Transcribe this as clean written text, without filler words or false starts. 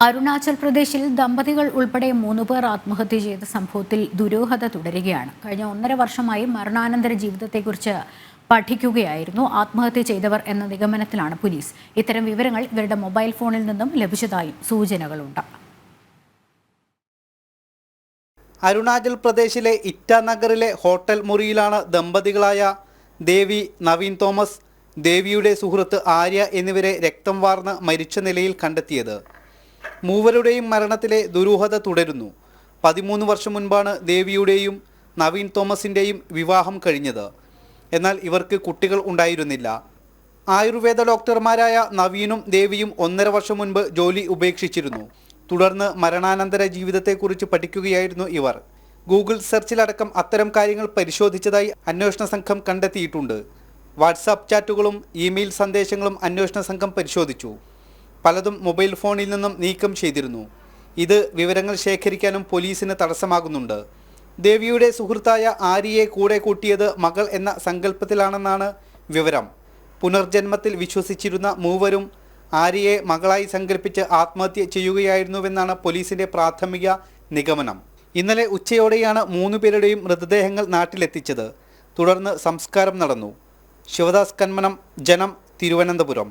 അരുണാചൽ പ്രദേശിൽ ദമ്പതികൾ ഉൾപ്പെടെ 3 പേർ ആത്മഹത്യ ചെയ്ത സംഭവത്തിൽ ദുരൂഹത തുടരുകയാണ്. കഴിഞ്ഞ 1.5 വർഷമായി മരണാനന്തര ജീവിതത്തെക്കുറിച്ച് പഠിക്കുകയായിരുന്നു ആത്മഹത്യ ചെയ്തവർ എന്ന നിഗമനത്തിലാണ് പോലീസ്. ഇത്തരം വിവരങ്ങൾ ഇവരുടെ മൊബൈൽ ഫോണിൽ നിന്നും ലഭിച്ചതായും സൂചനകളുണ്ട്. അരുണാചൽ പ്രദേശിലെ ഇറ്റാനഗറിലെ ഹോട്ടൽ മുറിയിലാണ് ദമ്പതികളായ ദേവി, നവീൻ തോമസ്, ദേവിയുടെ സുഹൃത്ത് ആര്യ എന്നിവരെ രക്തം വാർന്ന് മരിച്ച നിലയിൽ കണ്ടെത്തിയത്. മൂവരുടെയും മരണത്തിലെ ദുരൂഹത തുടരുന്നു. 13 വർഷം മുൻപാണ് ദേവിയുടെയും നവീൻ തോമസിൻ്റെയും വിവാഹം കഴിഞ്ഞത്. എന്നാൽ ഇവർക്ക് കുട്ടികൾ ഉണ്ടായിരുന്നില്ല. ആയുർവേദ ഡോക്ടർമാരായ നവീനും ദേവിയും 1.5 വർഷം മുൻപ് ജോലി ഉപേക്ഷിച്ചിരുന്നു. തുടർന്ന് മരണാനന്തര ജീവിതത്തെക്കുറിച്ച് പഠിക്കുകയായിരുന്നു ഇവർ. ഗൂഗിൾ സെർച്ചിലടക്കം അത്തരം കാര്യങ്ങൾ പരിശോധിച്ചതായി അന്വേഷണ സംഘം കണ്ടെത്തിയിട്ടുണ്ട്. വാട്സാപ്പ് ചാറ്റുകളും ഇമെയിൽ സന്ദേശങ്ങളും അന്വേഷണ സംഘം പരിശോധിച്ചു. പലതും മൊബൈൽ ഫോണിൽ നിന്നും നീക്കം ചെയ്തിരുന്നു. ഇത് വിവരങ്ങൾ ശേഖരിക്കാനും പോലീസിന് തടസ്സമാകുന്നുണ്ട്. ദേവിയുടെ സുഹൃത്തായ ആര്യയെ കൂടെ കൂട്ടിയത് മകൾ എന്ന സങ്കല്പത്തിലാണെന്നാണ് വിവരം. പുനർജന്മത്തിൽ വിശ്വസിച്ചിരുന്ന മൂവരും ആര്യയെ മകളായി സങ്കല്പിച്ച് ആത്മഹത്യ ചെയ്യുകയായിരുന്നുവെന്നാണ് പോലീസിന്റെ പ്രാഥമിക നിഗമനം. ഇന്നലെ ഉച്ചയോടെയാണ് 3 പേരുടെയും മൃതദേഹങ്ങൾ നാട്ടിലെത്തിച്ചത്. തുടർന്ന് സംസ്കാരം നടന്നു. ശിവദാസ് കന്മനം, ജനം, തിരുവനന്തപുരം.